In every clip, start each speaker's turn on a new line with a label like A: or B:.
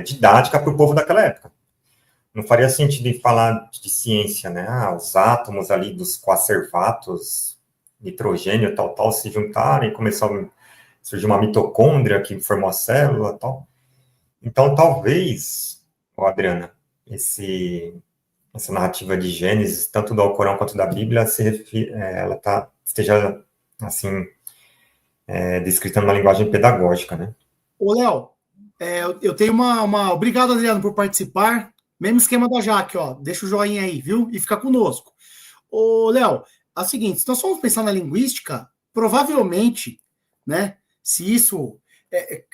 A: didática para o povo daquela época. Não faria sentido em falar de ciência, né? Os átomos ali dos coacervatos, nitrogênio, tal, se juntarem e começar a surgir uma mitocôndria que formou a célula, tal. Então, talvez, Adriana, essa narrativa de Gênesis, tanto do Alcorão quanto da Bíblia, ela esteja, assim, descrita numa linguagem pedagógica, né?
B: Ô, Léo, eu tenho Obrigado, Adriano, por participar. Mesmo esquema da Jaque, ó. Deixa o joinha aí, viu? E fica conosco. Ô, Léo, é o seguinte, se nós formos pensar na linguística, provavelmente, né, se isso...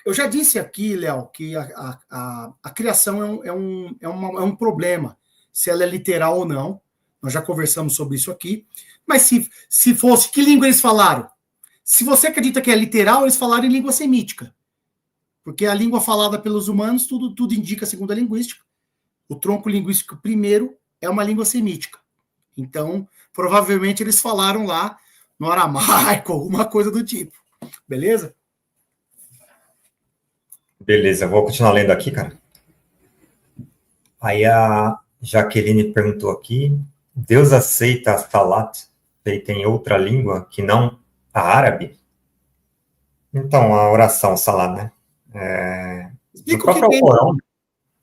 B: eu já disse aqui, Léo, que a criação é um problema, se ela é literal ou não. Nós já conversamos sobre isso aqui. Mas se fosse, que língua eles falaram? Se você acredita que é literal, eles falaram em língua semítica. Porque a língua falada pelos humanos, tudo indica, segundo a linguística, o tronco linguístico primeiro é uma língua semítica. Então, provavelmente eles falaram lá no aramaico, alguma coisa do tipo. Beleza?
A: Beleza, vou continuar lendo aqui, cara. Aí a Jaqueline perguntou aqui, Deus aceita a salat feita em outra língua que não a árabe? Então, a oração salat, né?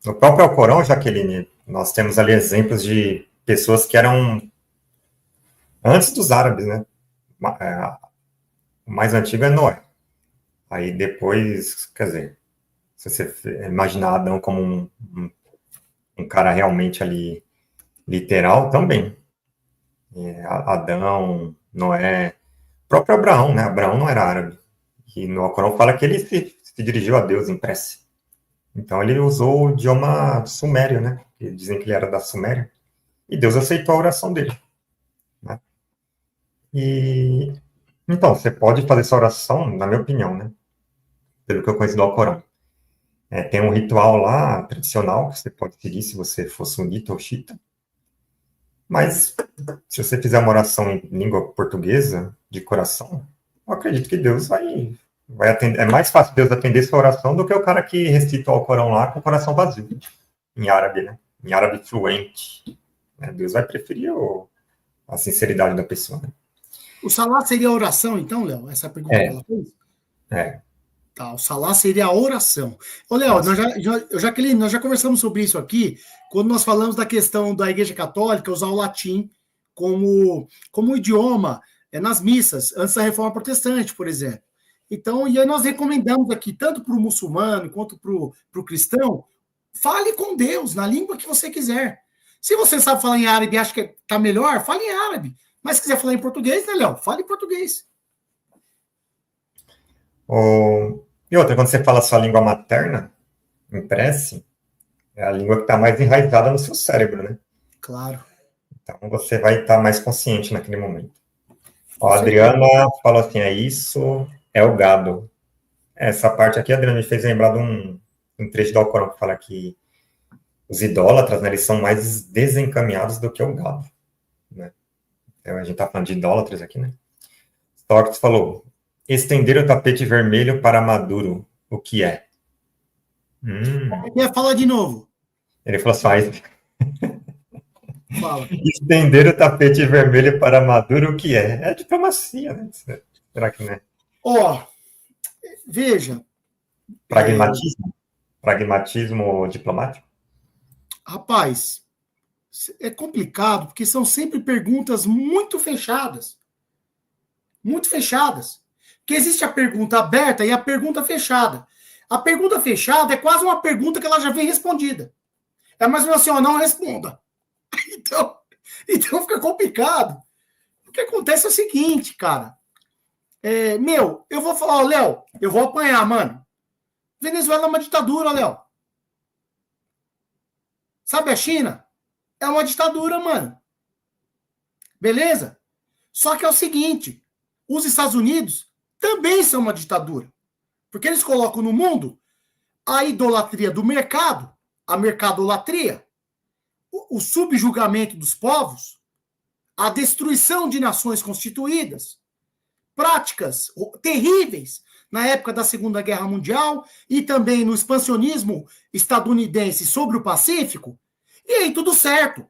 A: No próprio Alcorão, Jaqueline, nós temos ali exemplos de pessoas que eram antes dos árabes, né? O mais antigo é Noé. Aí depois, quer dizer, se você imaginar Adão como um cara realmente ali literal, também. Adão, Noé, próprio Abraão, né? Abraão não era árabe. E no Alcorão fala que ele se dirigiu a Deus em prece. Então ele usou o idioma sumério, né? Dizem que ele era da Suméria. E Deus aceitou a oração dele. Né? E então, você pode fazer essa oração, na minha opinião, né? Pelo que eu conheço do Alcorão. Tem um ritual lá, tradicional, que você pode seguir se você for sunita ou xiita. Mas, se você fizer uma oração em língua portuguesa, de coração, eu acredito que Deus vai atender. É mais fácil Deus atender sua oração do que o cara que recita o Alcorão lá com o coração vazio, em árabe, né? Em árabe fluente. Deus vai preferir a sinceridade da pessoa, né?
B: O salá seria a oração, então, Léo? Essa pergunta que ela fez? Tá, o salá seria a oração. Ô, Léo, nós já conversamos sobre isso aqui, quando nós falamos da questão da Igreja Católica usar o latim como idioma nas missas, antes da Reforma Protestante, por exemplo. Então, e aí nós recomendamos aqui, tanto para o muçulmano quanto para o cristão, fale com Deus, na língua que você quiser. Se você sabe falar em árabe e acha que está melhor, fale em árabe. Mas se quiser falar em português, né, Léo? Fale em português.
A: E outra, quando você fala a sua língua materna, em prece, é a língua que está mais enraizada no seu cérebro, né?
B: Claro.
A: Então você vai estar mais consciente naquele momento. A Adriana falou assim, isso é o gado. Essa parte aqui, a Adriana me fez lembrar de um trecho do Alcorão que fala que os idólatras, né, eles são mais desencaminhados do que o gado. Né? Então, a gente está falando de idólatras aqui, né? Sócrates falou, estender o tapete vermelho para Maduro, o que é?
B: Fala de novo.
A: Ele falou assim, fala. Estender o tapete vermelho para Maduro, o que é? É diplomacia, né? Será que não é?
B: Veja.
A: Pragmatismo? Pragmatismo diplomático?
B: Rapaz, é complicado, porque são sempre perguntas muito fechadas. Muito fechadas. Porque existe a pergunta aberta e a pergunta fechada. A pergunta fechada é quase uma pergunta que ela já vem respondida. É mais ou menos assim, não responda. Então fica complicado. O que acontece é o seguinte, cara. Eu vou falar, Léo, eu vou apanhar, mano. Venezuela é uma ditadura, Léo. Sabe a China? É uma ditadura, mano. Beleza? Só que é o seguinte, os Estados Unidos também são uma ditadura. Porque eles colocam no mundo a idolatria do mercado, a mercadolatria, o subjugamento dos povos, a destruição de nações constituídas, práticas terríveis. na época da Segunda Guerra Mundial e também no expansionismo estadunidense sobre o Pacífico, e aí tudo certo.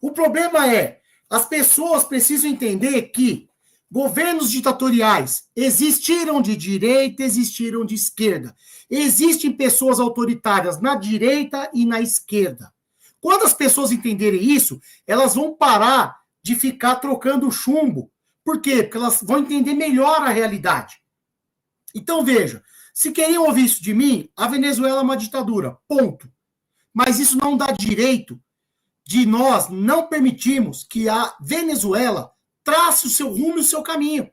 B: O problema é, as pessoas precisam entender que governos ditatoriais existiram de direita, existiram de esquerda. Existem pessoas autoritárias na direita e na esquerda. Quando as pessoas entenderem isso, elas vão parar de ficar trocando chumbo. Por quê? Porque elas vão entender melhor a realidade. Então, veja, se queriam ouvir isso de mim, a Venezuela é uma ditadura, ponto. Mas isso não dá direito de nós não permitirmos que a Venezuela trace o seu rumo e o seu caminho.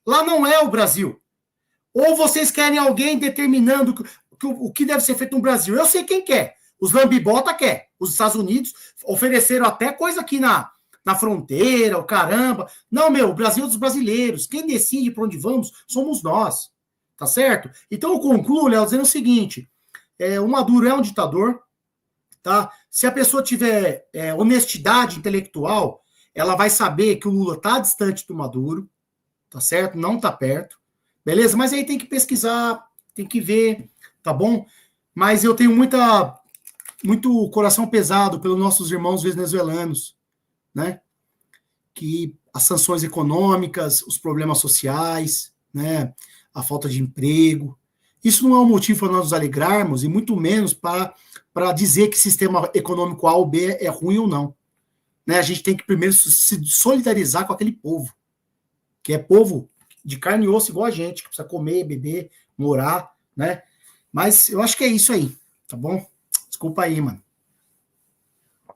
B: Lá não é o Brasil. Ou vocês querem alguém determinando o que deve ser feito no Brasil? Eu sei quem quer. Os lambibota quer. Os Estados Unidos ofereceram até coisa aqui na fronteira, o caramba. Não, meu, o Brasil é dos brasileiros. Quem decide para onde vamos somos nós. Tá certo? Então eu concluo, Léo, dizendo o seguinte. O Maduro é um ditador. Tá? Se a pessoa tiver honestidade intelectual, ela vai saber que o Lula está distante do Maduro, tá certo? Não está perto, beleza? Mas aí tem que pesquisar, tem que ver, tá bom? Mas eu tenho muito coração pesado pelos nossos irmãos venezuelanos, né? Que as sanções econômicas, os problemas sociais, né? A falta de emprego, isso não é um motivo para nós nos alegrarmos e muito menos para dizer que sistema econômico A ou B é ruim ou não. Né? A gente tem que primeiro se solidarizar com aquele povo, que é povo de carne e osso igual a gente, que precisa comer, beber, morar, né? Mas eu acho que é isso aí, tá bom? Desculpa aí, mano.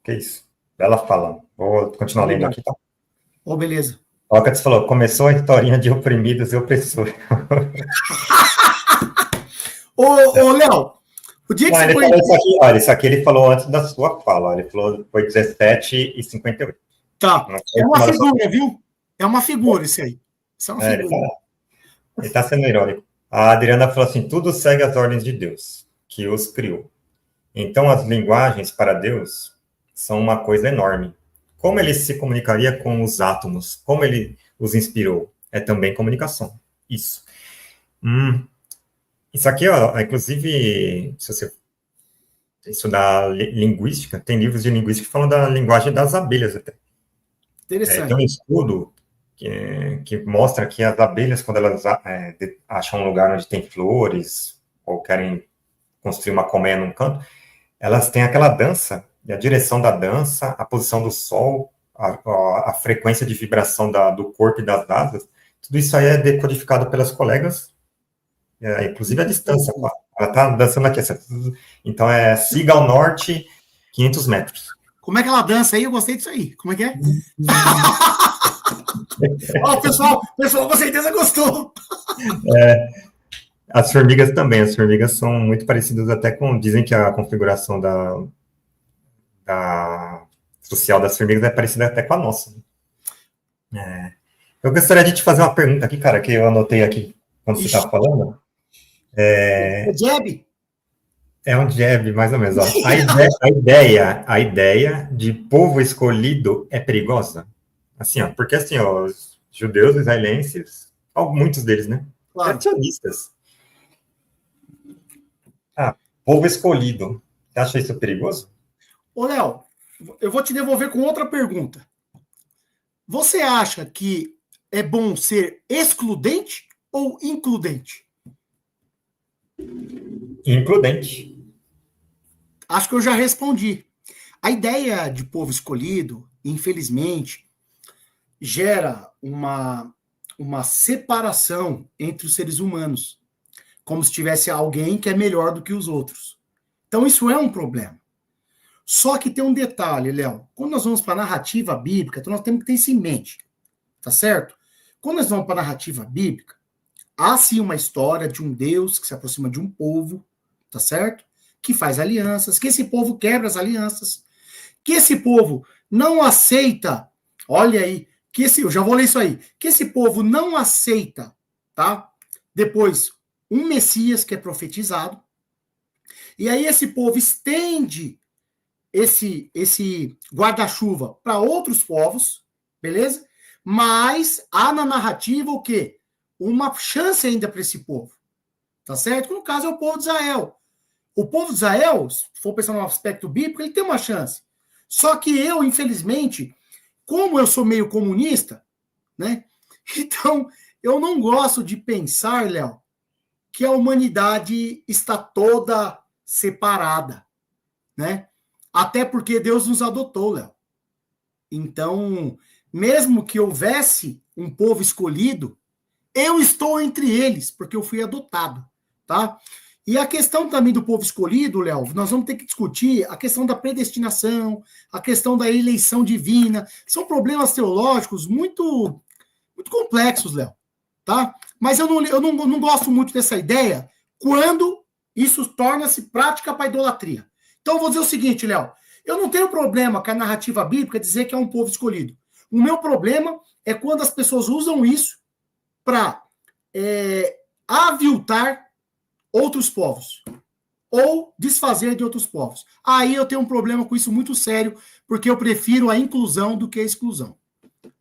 A: Que isso. Bela fala. Vou continuar lendo aqui, tá?
B: Beleza.
A: O Alcates falou, começou a historinha de oprimidos e opressores.
B: Léo, o dia que
A: não,
B: você
A: foi... Falou isso aqui, olha, isso aqui ele falou antes da sua fala, ele falou foi 17h58.
B: Tá, é uma figura, viu? É uma figura isso aí. Isso é uma figura.
A: Ele tá sendo irônico. A Adriana falou assim, tudo segue as ordens de Deus, que os criou. Então, as linguagens para Deus são uma coisa enorme. Como ele se comunicaria com os átomos? Como ele os inspirou? É também comunicação. Isso. Isso aqui, ó, inclusive, se você estudar linguística, tem livros de linguística que falam da linguagem das abelhas até.
B: Interessante.
A: Tem um estudo que mostra que as abelhas, quando elas acham um lugar onde tem flores, ou querem construir uma colmeia num canto, elas têm aquela dança, e a direção da dança, a posição do sol, a frequência de vibração do corpo e das asas, tudo isso aí é decodificado pelas colegas, inclusive a distância. Ela está dançando aqui. Então, siga ao norte 500 metros.
B: Como é que ela dança aí? Eu gostei disso aí. Como é que é? O pessoal com certeza gostou.
A: As formigas também. As formigas são muito parecidas até com... Dizem que a configuração social das formigas é parecida até com a nossa. Eu gostaria de te fazer uma pergunta aqui, cara, que eu anotei aqui quando você estava falando.
B: Jab?
A: É um jab, mais ou menos. Ó. A ideia de povo escolhido é perigosa? Assim, ó, porque assim, ó, os judeus israelenses, muitos deles, né?
B: Claro.
A: Sionistas. Povo escolhido. Você acha isso perigoso?
B: Léo, eu vou te devolver com outra pergunta. Você acha que é bom ser excludente ou includente?
A: Includente.
B: Acho que eu já respondi. A ideia de povo escolhido, infelizmente, gera uma separação entre os seres humanos, como se tivesse alguém que é melhor do que os outros. Então, isso é um problema. Só que tem um detalhe, Léo. Quando nós vamos para a narrativa bíblica, então nós temos que ter isso em mente. Tá certo? Quando nós vamos para a narrativa bíblica, há sim uma história de um Deus que se aproxima de um povo, tá certo? Que faz alianças, que esse povo quebra as alianças, que esse povo não aceita, olha aí, eu já vou ler isso aí, que esse povo não aceita, tá? Depois, um Messias que é profetizado, e aí esse povo estende esse guarda-chuva para outros povos, beleza? Mas há na narrativa o quê? uma chance ainda para esse povo. Tá certo? No caso é o povo de Israel. O povo de Israel, se for pensar no aspecto bíblico, ele tem uma chance. Só que eu, infelizmente, como eu sou meio comunista, né? Então, eu não gosto de pensar, Léo, que a humanidade está toda separada, né? Até porque Deus nos adotou, Léo. Então, mesmo que houvesse um povo escolhido, eu estou entre eles, porque eu fui adotado, tá? E a questão também do povo escolhido, Léo, nós vamos ter que discutir a questão da predestinação, a questão da eleição divina. São problemas teológicos muito, muito complexos, Léo, tá? Mas eu não gosto muito dessa ideia quando isso torna-se prática para idolatria. Então, eu vou dizer o seguinte, Léo, eu não tenho problema com a narrativa bíblica dizer que é um povo escolhido. O meu problema é quando as pessoas usam isso para aviltar outros povos ou desfazer de outros povos. Aí eu tenho um problema com isso muito sério, porque eu prefiro a inclusão do que a exclusão.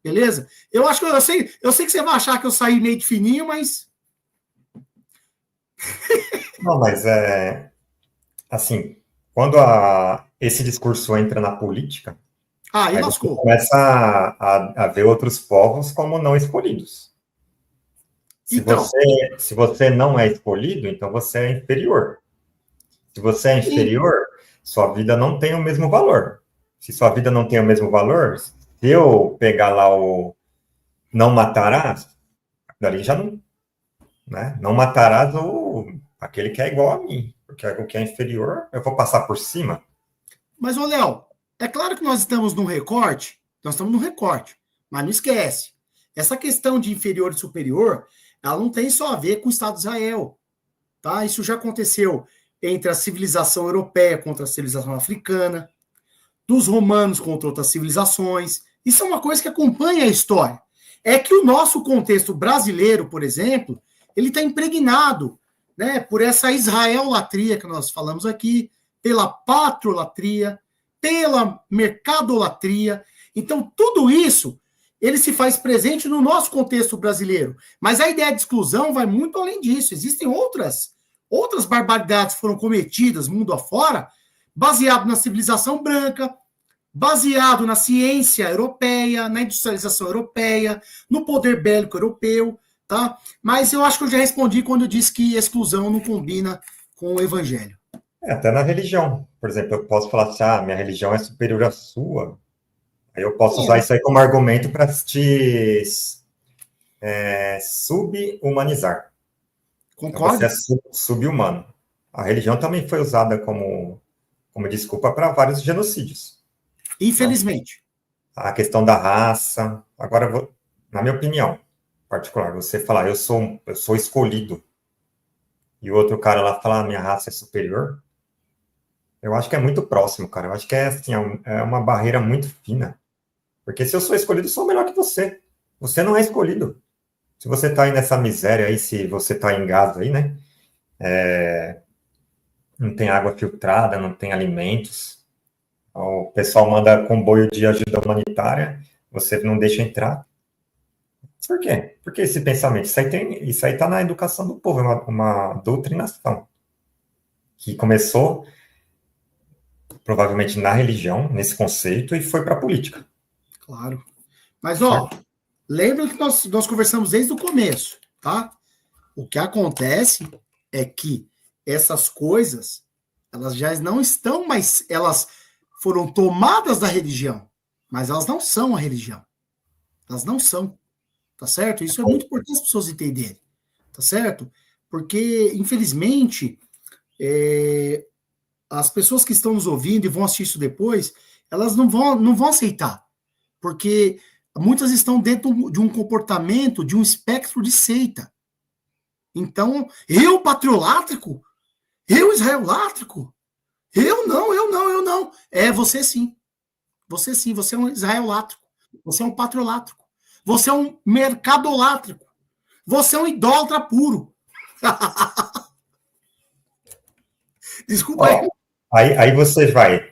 B: Beleza? Eu acho que eu sei que você vai achar que eu saí meio de fininho, mas
A: Não, mas assim, quando esse discurso entra na política,
B: aí
A: aí você
B: lascou.
A: começa a ver outros povos como não escolhidos.
B: Então,
A: Se você não é escolhido, então você é inferior. Se você é inferior, sua vida não tem o mesmo valor. Se sua vida não tem o mesmo valor, se eu pegar lá o não matarás, dali já não, né? Não matarás aquele que é igual a mim, porque o que é inferior, eu vou passar por cima.
B: mas, ô Léo, é claro que nós estamos num recorte, mas não esquece. Essa questão de inferior e superior, ela não tem só a ver com o Estado de Israel, tá? Isso já aconteceu entre a civilização europeia contra a civilização africana, dos romanos contra outras civilizações. Isso é uma coisa que acompanha a história. É que o nosso contexto brasileiro, por exemplo, ele está impregnado, né, por essa israelatria que nós falamos aqui, pela patrolatria, pela mercadolatria. Então, tudo isso, ele se faz presente no nosso contexto brasileiro. Mas a ideia de exclusão vai muito além disso. Existem outras barbaridades que foram cometidas mundo afora, baseado na civilização branca, baseado na ciência europeia, na industrialização europeia, no poder bélico europeu, tá? Mas eu acho que eu já respondi quando eu disse que exclusão não combina com o evangelho.
A: Até na religião. Por exemplo, eu posso falar assim, minha religião é superior à sua. Aí eu posso usar isso aí como argumento para te subhumanizar.
B: Concordo?
A: Então você é sub-humano. A religião também foi usada como desculpa para vários genocídios.
B: Infelizmente.
A: A questão da raça. Agora, na minha opinião particular, você falar, eu sou escolhido, e o outro cara lá falar, minha raça é superior, eu acho que é muito próximo, cara. Eu acho que assim, é uma barreira muito fina. Porque se eu sou escolhido, eu sou melhor que você. Você não é escolhido. Se você tá aí nessa miséria aí, se você tá em Gaza aí, né? Não tem água filtrada, não tem alimentos. O pessoal manda comboio de ajuda humanitária, você não deixa entrar. Por quê? Porque esse pensamento, isso aí tá na educação do povo, é uma doutrinação que começou provavelmente na religião, nesse conceito, e foi para a política.
B: Claro. Mas, ó, lembra que nós conversamos desde o começo, tá? O que acontece é que essas coisas, elas já não estão mais, elas foram tomadas da religião, mas elas não são a religião. Elas não são, tá certo? Isso é muito importante as pessoas entenderem, tá certo? Porque, infelizmente, as pessoas que estão nos ouvindo e vão assistir isso depois, elas não vão aceitar, porque muitas estão dentro de um comportamento, de um espectro de seita. Então, eu patriolátrico? Eu israelátrico? Eu não. É, você sim. Você sim, você é um israelátrico. Você é um patriolátrico. Você é um mercadolátrico. Você é um idólatra puro. Desculpa aí.
A: Aí você vai,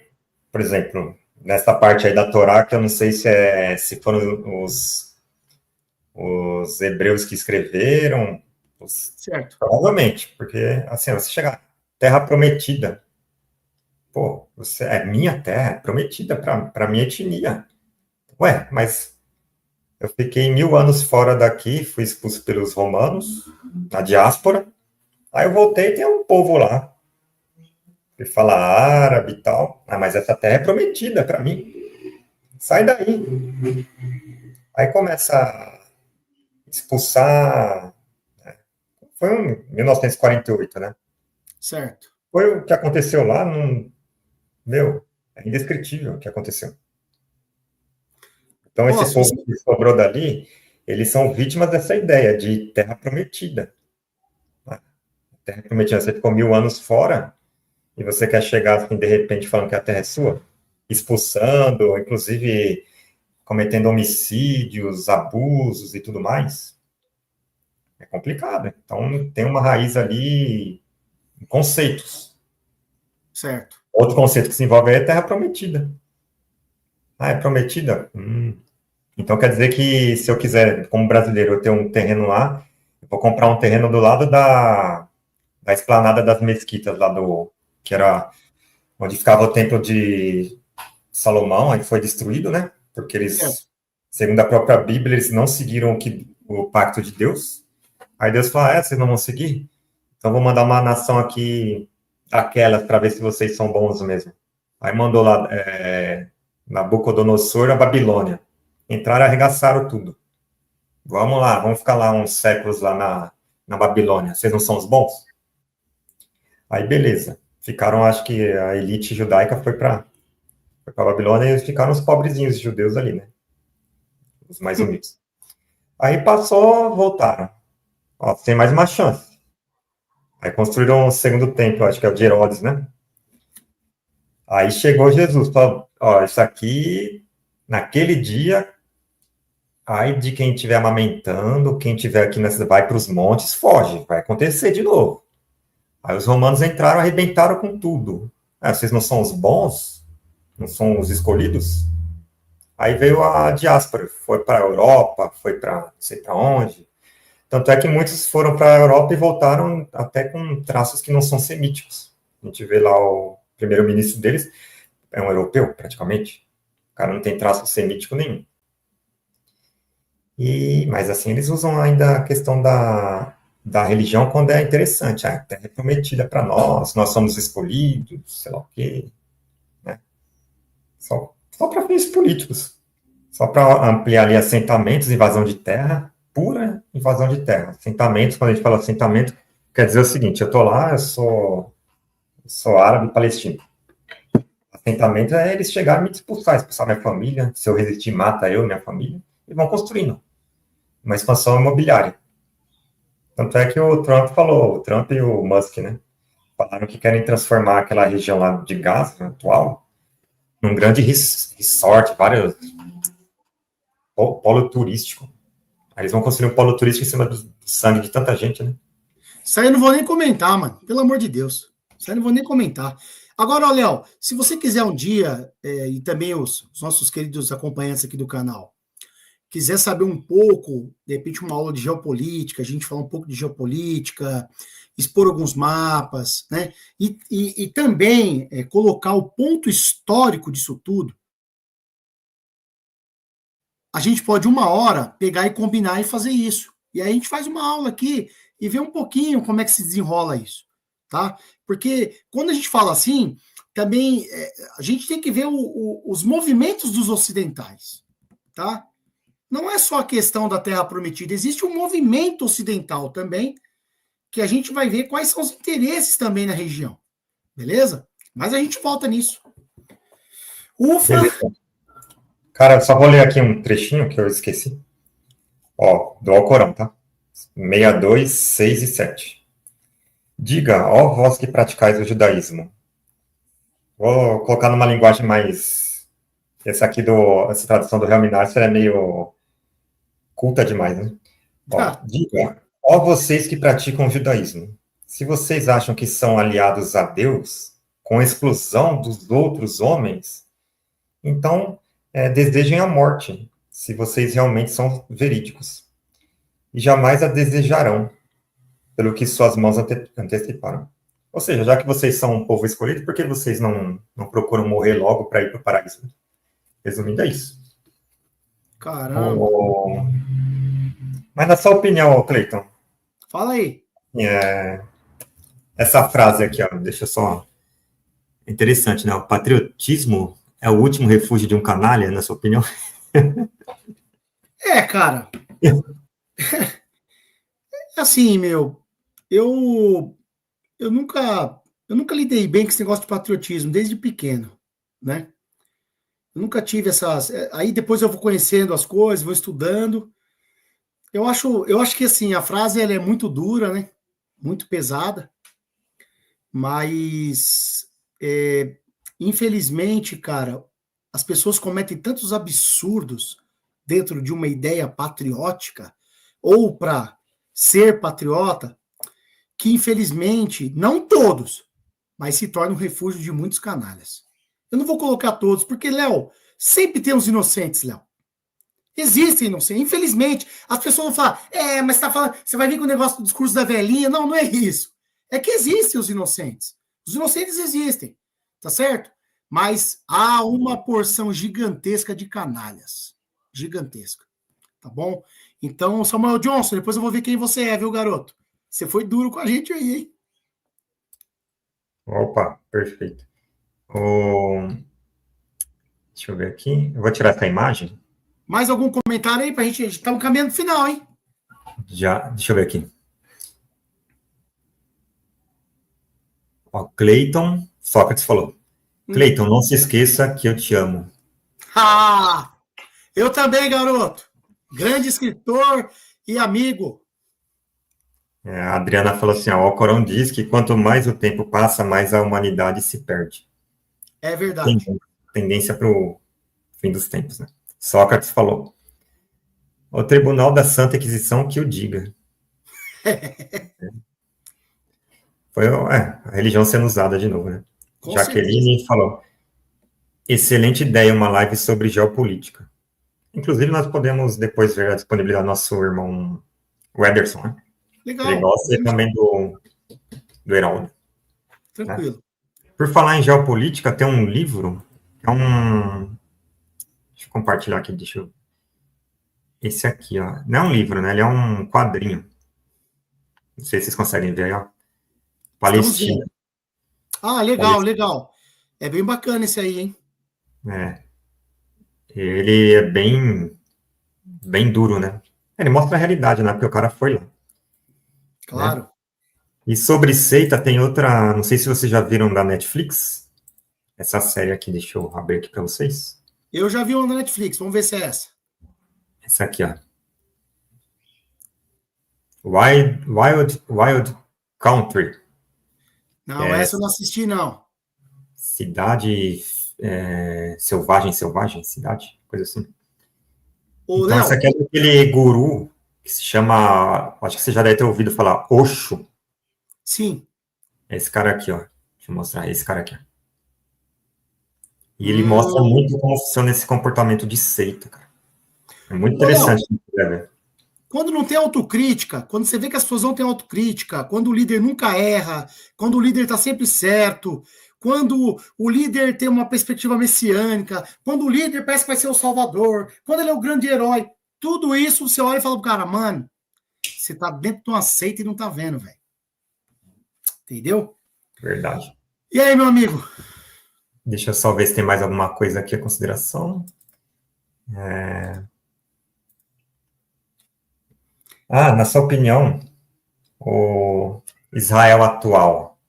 A: por exemplo, nessa parte aí da Torá, que eu não sei se foram os hebreus que escreveram,
B: Certo.
A: provavelmente, porque, assim, você chegar, terra prometida, pô, você, é minha terra, é prometida para minha etnia. Ué, mas eu fiquei 1000 anos fora daqui, fui expulso pelos romanos, na diáspora, aí eu voltei e tem um povo lá, que fala árabe e tal, ah, mas essa terra é prometida para mim, sai daí. Aí começa a expulsar, foi em 1948, né?
B: Certo.
A: Foi o que aconteceu lá, meu, é indescritível o que aconteceu. Então,
B: Ó,
A: esse
B: se
A: povo
B: você...
A: que sobrou dali, eles são vítimas dessa ideia de terra prometida. Né? Terra prometida, você ficou 1000 anos fora e você quer chegar, assim, de repente, falando que a terra é sua, expulsando, inclusive cometendo homicídios, abusos e tudo mais. É complicado. Então, tem uma raiz ali em conceitos.
B: Certo.
A: Outro conceito que se envolve aí é terra prometida. Ah, é prometida? Então quer dizer que se eu quiser, como brasileiro, eu ter um terreno lá, eu vou comprar um terreno do lado da esplanada das mesquitas, lá do, que era onde ficava o templo de Salomão, aí foi destruído, né? Porque
B: Certo.
A: eles, segundo a própria Bíblia, eles não seguiram o pacto de Deus. Aí Deus falou, vocês não vão seguir? Então vou mandar uma nação aqui, aquelas, para ver se vocês são bons mesmo. Aí mandou lá, Nabucodonosor, a Babilônia. Entraram e arregaçaram tudo. Vamos lá, vamos ficar lá uns séculos lá na Babilônia. Vocês não são os bons? Aí, beleza. Ficaram, acho que a elite judaica foi para Babilônia e eles ficaram os pobrezinhos judeus ali, né? Os mais humildes. Aí passou, voltaram. Ó, tem mais uma chance. Aí construíram o segundo templo, acho que é o de Herodes, né? Aí chegou Jesus, falou, ó, isso aqui, naquele dia, aí de quem estiver amamentando, quem estiver aqui nessa, vai para os montes, foge, vai acontecer de novo. Aí os romanos entraram, arrebentaram com tudo. Ah, vocês não são os bons? Não são os escolhidos? Aí veio a diáspora, foi para a Europa, foi para não sei para onde. Tanto é que muitos foram para a Europa e voltaram até com traços que não são semíticos. A gente vê lá o primeiro-ministro deles, é um europeu, praticamente. O cara não tem traço semítico nenhum. Mas assim, eles usam ainda a questão da religião quando é interessante. A terra é prometida para nós somos escolhidos, sei lá o quê. Né? Só para fins políticos. Só para ampliar ali assentamentos, invasão de terra, pura invasão de terra. Assentamentos, quando a gente fala assentamento, quer dizer o seguinte, eu estou lá, eu sou árabe palestino. Assentamento é eles chegarem e me expulsar minha família, se eu resistir, mata eu e minha família, e vão construindo uma expansão imobiliária. Tanto é que o Trump falou, o Trump e o Musk, né? Falaram que querem transformar aquela região lá de Gaza, atual, num grande resort, vários polo turístico. Aí eles vão construir um polo turístico em cima do sangue de tanta gente, né?
B: Isso aí eu não vou nem comentar, mano. Pelo amor de Deus. Isso aí eu não vou nem comentar. Agora, Léo, se você quiser um dia, e também os nossos queridos acompanhantes aqui do canal, quiser saber um pouco, de repente, uma aula de geopolítica, a gente falar um pouco de geopolítica, expor alguns mapas, né? E também colocar o ponto histórico disso tudo, a gente pode, uma hora, pegar e combinar e fazer isso. E aí a gente faz uma aula aqui e vê um pouquinho como é que se desenrola isso, tá? Porque quando a gente fala assim, também a gente tem que ver os movimentos dos ocidentais, tá? Não é só a questão da Terra Prometida, existe um movimento ocidental também, que a gente vai ver quais são os interesses também na região, beleza? Mas a gente volta nisso. Ufa!
A: Beleza. Cara, só vou ler aqui um trechinho que eu esqueci. Ó, do Alcorão, tá? 62, 6 e 7. Diga, ó vós que praticais o judaísmo. Vou colocar numa linguagem mais... essa tradução do Real Minar é meio culta demais, né? Ó,
B: Tá.
A: diga, ó vocês que praticam o judaísmo. Se vocês acham que são aliados a Deus, com exclusão dos outros homens, então desejem a morte, se vocês realmente são verídicos. e jamais a desejarão, pelo que suas mãos anteciparam. Ou seja, já que vocês são um povo escolhido, por que vocês não procuram morrer logo para ir para o paraíso? Resumindo, é isso.
B: Caramba.
A: Mas na sua opinião, Cleiton,
B: Fala aí.
A: Essa frase aqui, ó, deixa eu só... Interessante, né? O patriotismo é o último refúgio de um canalha, na sua opinião?
B: Cara. Assim, meu, eu nunca lidei bem com esse negócio de patriotismo, desde pequeno, né? Eu nunca tive essas... Aí depois eu vou conhecendo as coisas, vou estudando. Eu acho que, assim, a frase ela é muito dura, né? Muito pesada. Mas, infelizmente, cara, as pessoas cometem tantos absurdos dentro de uma ideia patriótica ou para ser patriota que, infelizmente, não todos, mas se torna um refúgio de muitos canalhas. Eu não vou colocar todos, porque, Léo, sempre tem os inocentes, Léo. Existem inocentes. Infelizmente, as pessoas vão falar, mas tá falando, você vai vir com o negócio do discurso da velhinha. Não, não é isso. É que existem os inocentes. Os inocentes existem, tá certo? Mas há uma porção gigantesca de canalhas. Gigantesca. Tá bom? Então, Samuel Johnson, depois eu vou ver quem você é, viu, garoto? Você foi duro com a gente aí, hein?
A: Opa, perfeito. Deixa eu ver aqui. Eu vou tirar essa imagem.
B: Mais algum comentário aí pra gente? Estamos caminhando pro final, hein?
A: Já, deixa eu ver aqui. Ó, Cleiton, Sócrates falou. Cleiton, não se esqueça que eu te amo.
B: Eu também, garoto. Grande escritor e amigo.
A: A Adriana falou assim, ó, o Corão diz que quanto mais o tempo passa, mais a humanidade se perde.
B: É verdade.
A: Tendência para o fim dos tempos, né? Sócrates falou, o Tribunal da Santa Inquisição que o diga. Foi a religião sendo usada de novo, né?
B: Com
A: Jaqueline
B: certeza.
A: falou, excelente ideia, uma live sobre geopolítica. Inclusive, nós podemos depois ver a disponibilidade do nosso irmão Wederson, né?
B: Legal.
A: Ele gosta e também do Heraldo.
B: Tranquilo.
A: Né? Por falar em geopolítica, tem um livro, deixa eu compartilhar aqui, esse aqui, ó. Não é um livro, né? Ele é um quadrinho. Não sei se vocês conseguem ver aí, ó. Palestina.
B: Legal,
A: Palestina.
B: legal. É bem bacana esse aí, hein?
A: Ele é bem duro, né? Ele mostra a realidade, né? Porque o cara foi lá.
B: Claro.
A: Né? E sobre seita tem outra, não sei se vocês já viram da Netflix, essa série aqui, deixa eu abrir aqui para vocês.
B: Eu já vi uma na Netflix, vamos ver se é essa.
A: Essa aqui, ó. Wild Country.
B: Não, essa eu não assisti, não.
A: Cidade selvagem, cidade, coisa assim.
B: Ô,
A: Então,
B: Léo,
A: essa aqui é daquele guru que se chama, acho que você já deve ter ouvido falar, Osho.
B: Sim.
A: Esse cara aqui, ó. Deixa eu mostrar esse cara aqui. E ele mostra muito como funciona esse comportamento de seita, cara. É muito interessante.
B: Léo, quando não tem autocrítica, quando você vê que as pessoas não têm autocrítica, quando o líder nunca erra, quando o líder está sempre certo, quando o líder tem uma perspectiva messiânica, quando o líder parece que vai ser o salvador, quando ele é o grande herói, tudo isso você olha e fala pro cara, mano, você tá dentro de uma seita e não tá vendo, velho. Entendeu?
A: Verdade.
B: E aí, meu amigo?
A: Deixa eu só ver se tem mais alguma coisa aqui a consideração. Na sua opinião, o Israel atual,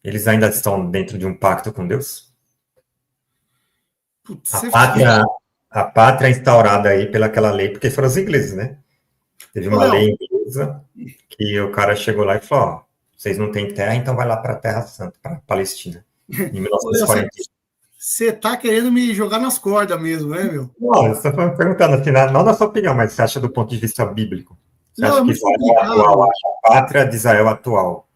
A: eles ainda estão dentro de um pacto com Deus?
B: Putz,
A: a pátria instaurada aí pelaquela lei, porque foram os ingleses, né? Teve uma lei inglesa que o cara chegou lá e falou, ó, vocês não têm terra, então vai lá para a Terra Santa, para a Palestina, em 1940.
B: Você tá querendo me jogar nas cordas mesmo, né, meu?
A: Não, eu estou perguntando assim, não na sua opinião, mas você acha do ponto de vista bíblico? Você acha que Israel atual, acha a pátria de Israel atual,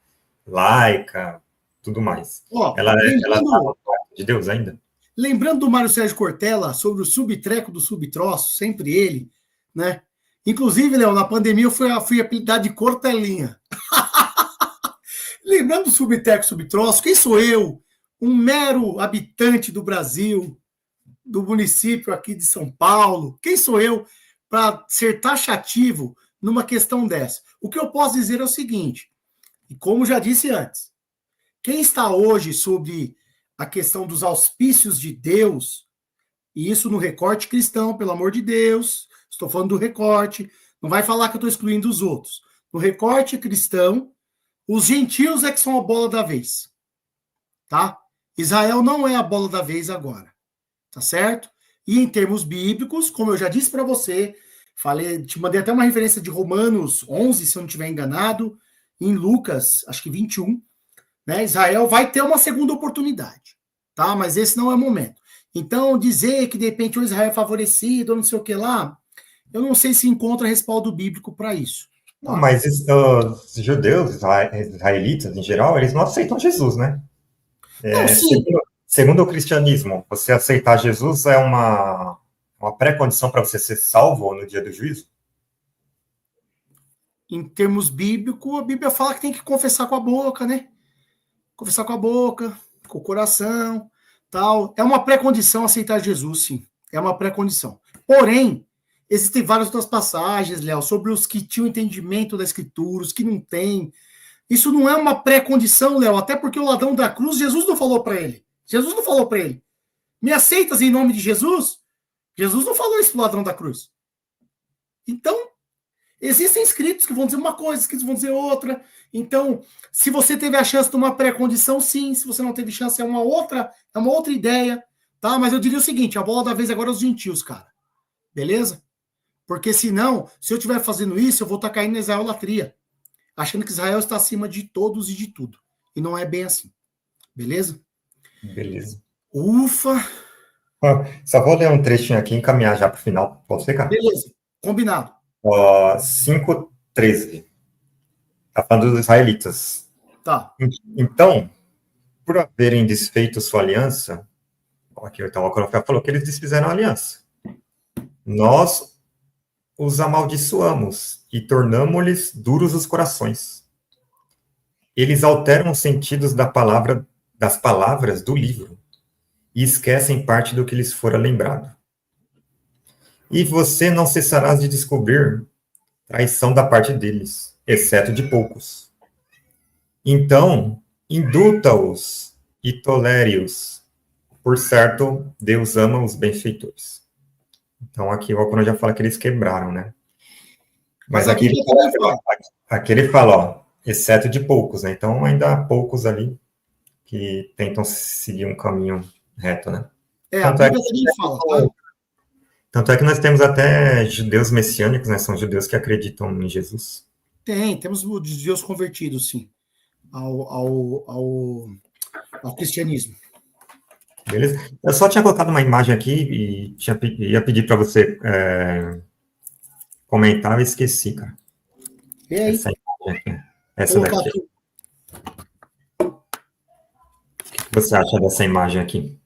A: laica, tudo mais. Ela está no pacto de Deus ainda?
B: Lembrando do Mário Sérgio Cortella sobre o subtreco do subtroço, sempre ele, né? Inclusive, Léo, na pandemia eu fui apelidado de Cortelinha. Lembrando do subteco, subtroço, quem sou eu? Um mero habitante do Brasil, do município aqui de São Paulo. Quem sou eu para ser taxativo numa questão dessa? O que eu posso dizer é o seguinte, e como já disse antes, quem está hoje sobre a questão dos auspícios de Deus, e isso no recorte cristão, pelo amor de Deus, estou falando do recorte, não vai falar que eu estou excluindo os outros. No recorte cristão, os gentios é que são a bola da vez, tá? Israel não é a bola da vez agora, tá certo? E em termos bíblicos, como eu já disse para você, te mandei até uma referência de Romanos 11, se eu não estiver enganado, em Lucas, acho que 21, né? Israel vai ter uma segunda oportunidade, tá? Mas esse não é o momento. Então, dizer que de repente o Israel é favorecido, ou não sei o que lá, eu não sei se encontra respaldo bíblico para isso. Tá?
A: Não, mas os judeus, israelitas em geral, eles não aceitam Jesus, né?
B: Não, sim.
A: Segundo o cristianismo, você aceitar Jesus é uma pré-condição para você ser salvo no dia do juízo?
B: Em termos bíblicos, a Bíblia fala que tem que confessar com a boca, né? Confessar com a boca, com o coração, tal. É uma pré-condição aceitar Jesus, sim. É uma pré-condição. Porém, existem várias outras passagens, Léo, sobre os que tinham entendimento da Escritura, os que não têm. Isso não é uma pré-condição, Léo, até porque o ladrão da cruz, Jesus não falou para ele. Jesus não falou para ele. Me aceitas em nome de Jesus? Jesus não falou isso pro ladrão da cruz. Então, existem escritos que vão dizer uma coisa, escritos que vão dizer outra. Então, se você teve a chance de uma pré-condição, sim. Se você não teve chance, é uma outra ideia, tá? Mas eu diria o seguinte, a bola da vez agora é os gentios, cara. Beleza? Porque senão, se eu estiver fazendo isso, eu vou estar caindo na israelatria, achando que Israel está acima de todos e de tudo. E não é bem assim. Beleza?
A: Beleza.
B: Ufa!
A: Só vou ler um trechinho aqui e encaminhar já para o final. Pode ser, cara?
B: Beleza, combinado.
A: 5:13. Está falando dos israelitas.
B: Tá.
A: Então, por haverem desfeito sua aliança, aqui então, o Corofé falou que eles desfizeram a aliança. Nós os amaldiçoamos e tornamos-lhes duros os corações. Eles alteram os sentidos das palavras do livro e esquecem parte do que lhes fora lembrado. E você não cessarás de descobrir traição da parte deles, exceto de poucos. Então, induta-os e tolere-os. Por certo, Deus ama os benfeitores. Então, aqui o Alcorão já fala que eles quebraram, né? Mas aqui ele fala, ó, exceto de poucos, né? Então, ainda há poucos ali que tentam seguir um caminho reto, né?
B: A Bíblia também fala, tá?
A: Tanto é que nós temos até judeus messiânicos, né? São judeus que acreditam em Jesus.
B: Temos os judeus convertidos, sim, ao cristianismo.
A: Beleza? Eu só tinha colocado uma imagem aqui e ia pedir para você comentar, eu esqueci, cara.
B: E aí?
A: Essa imagem aqui. Essa daqui. Aqui. O que você acha dessa imagem aqui?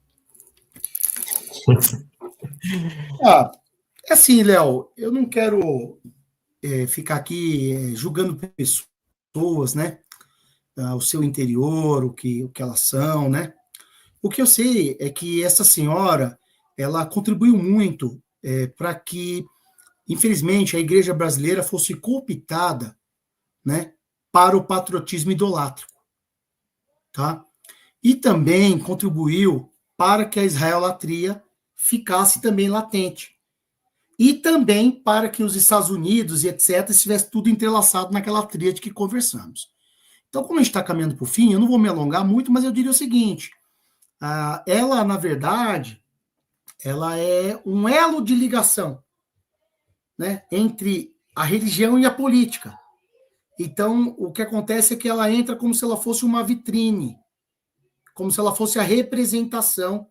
B: É assim, Léo, eu não quero ficar aqui julgando pessoas, né? O seu interior, o que elas são, né? O que eu sei é que essa senhora, ela contribuiu muito para que, infelizmente, a igreja brasileira fosse cooptada, né, para o patriotismo idolátrico, tá? E também contribuiu para que a israelatria ficasse também latente. E também para que os Estados Unidos e etc. estivesse tudo entrelaçado naquela tríade que conversamos. Então, como a gente está caminhando para o fim, eu não vou me alongar muito, mas eu diria o seguinte, ela, na verdade, ela é um elo de ligação, né, entre a religião e a política. Então, o que acontece é que ela entra como se ela fosse uma vitrine, como se ela fosse a representação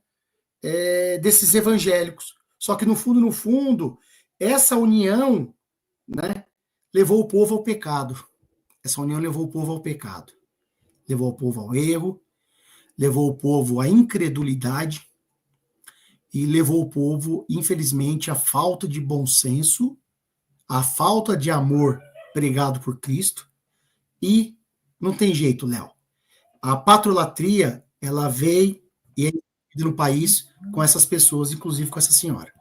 B: desses evangélicos. Só que, no fundo, essa união, né, levou o povo ao pecado. Essa união levou o povo ao pecado. Levou o povo ao erro, levou o povo à incredulidade e levou o povo, infelizmente, à falta de bom senso, a falta de amor pregado por Cristo e não tem jeito, Léo. A patrolatria, ela veio e é no país com essas pessoas, inclusive com essa senhora.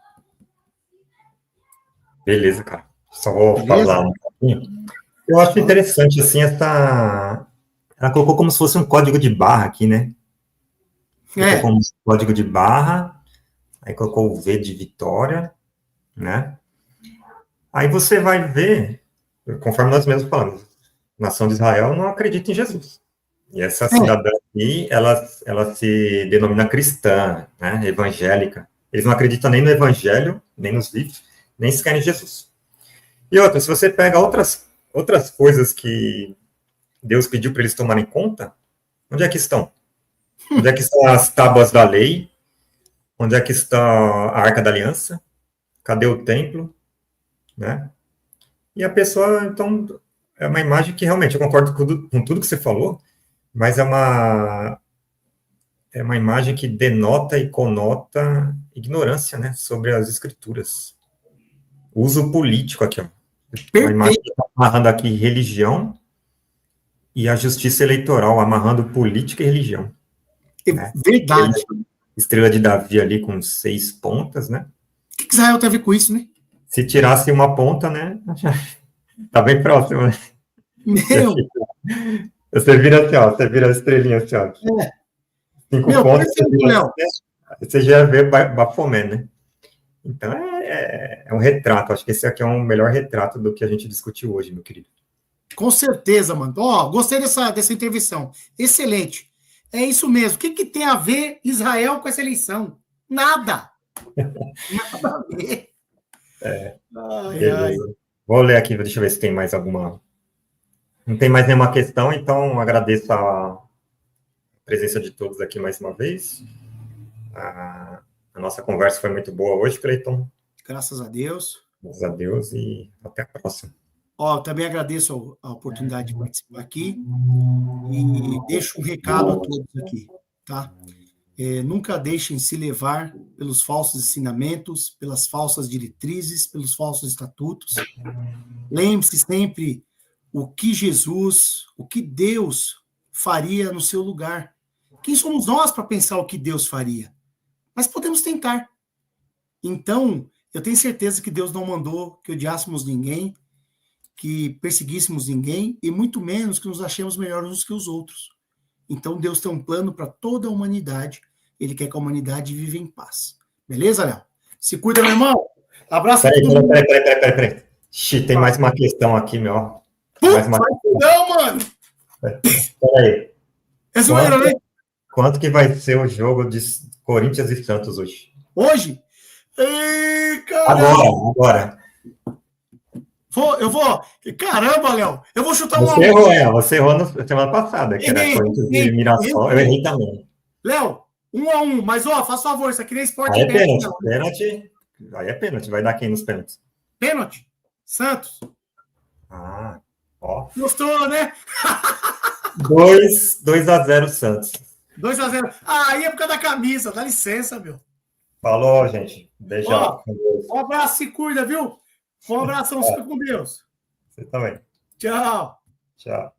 A: Beleza, cara. Só vou
B: Beleza?
A: falar um pouquinho. Eu acho
B: Fala.
A: interessante, assim, essa... Ela colocou como se fosse um código de barra aqui, né? Colocou
B: É,
A: como código de barra, aí colocou o V de Vitória, né? Aí você vai ver, conforme nós mesmos falamos, a nação de Israel não acredita em Jesus. E essa cidadã aqui, ela se denomina cristã, né? Evangélica. Eles não acreditam nem no evangelho, nem nos livros, nem sequer em Jesus. E outra, se você pega outras coisas que Deus pediu para eles tomarem conta, onde é que estão? Onde é que estão as tábuas da lei? Onde é que está a Arca da Aliança? Cadê o templo? Né? E a pessoa, então, é uma imagem que realmente eu concordo com tudo que você falou, mas é uma imagem que denota e conota ignorância, né, sobre as escrituras. Uso político aqui, ó. Uma imagem que
B: perfeito.
A: está amarrando aqui religião e a justiça eleitoral, amarrando política e religião, né?
B: Verdade.
A: Estrela de Davi ali com 6 pontas, né?
B: O que Israel tem a ver com isso, né?
A: Se tirasse uma ponta, né? Tá bem próximo, né?
B: Meu,
A: Você vira assim, ó, você vira a estrelinha assim, ó.
B: é,
A: 5
B: meu,
A: pontos, você
B: perfeito,
A: vira
B: Léo.
A: assim, você já vê Baphomet, né? Então é um retrato. Acho que esse aqui é um melhor retrato do que a gente discutiu hoje, meu querido.
B: Com certeza, mano. Ó, gostei dessa intervenção. Excelente. É isso mesmo. O que tem a ver Israel com essa eleição? Nada. Nada a ver. Ai, ai.
A: Beleza. Vou ler aqui, deixa eu ver se tem mais alguma. Não tem mais nenhuma questão, então agradeço a presença de todos aqui mais uma vez. A nossa conversa foi muito boa hoje, Cleiton.
B: Graças a Deus.
A: Graças a Deus e até a próxima.
B: Ó, também agradeço a oportunidade de participar aqui e deixo um recado a todos aqui, tá? Nunca deixem se levar pelos falsos ensinamentos, pelas falsas diretrizes, pelos falsos estatutos. Lembre-se sempre o que Jesus, o que Deus faria no seu lugar. Quem somos nós para pensar o que Deus faria? Mas podemos tentar. Então, eu tenho certeza que Deus não mandou que odiássemos ninguém, que perseguíssemos ninguém, e muito menos que nos achemos melhores uns que os outros. Então, Deus tem um plano para toda a humanidade. Ele quer que a humanidade viva em paz. Beleza, Léo? Se cuida, meu irmão. Abraço a todo mundo.
A: Peraí. Tem mais uma questão aqui, meu. Mais uma questão.
B: Não, mano.
A: Peraí.
B: É zoeira, né?
A: Quanto que vai ser o jogo de Corinthians e Santos hoje?
B: Hoje? Ei, caramba.
A: Agora.
B: Eu vou. Caramba, Léo. Eu vou chutar um a
A: Você errou na semana passada, que era Corinthians e Mirassol. Eu errei também.
B: Léo, 1-1. Mas, ó, faz favor, isso aqui nem esporte.
A: Aí é pênalti. Aí é pênalti. Vai dar quem nos pênaltis?
B: Pênalti. Santos.
A: Ah, ó.
B: Gostou, né?
A: 2-0 Santos.
B: 2-0. Aí é por causa da camisa. Dá licença, meu.
A: Falou, gente. Beijão.
B: Um abraço, se cuida, viu? Um abração, fica com Deus.
A: Você também.
B: Tchau.
A: Tchau.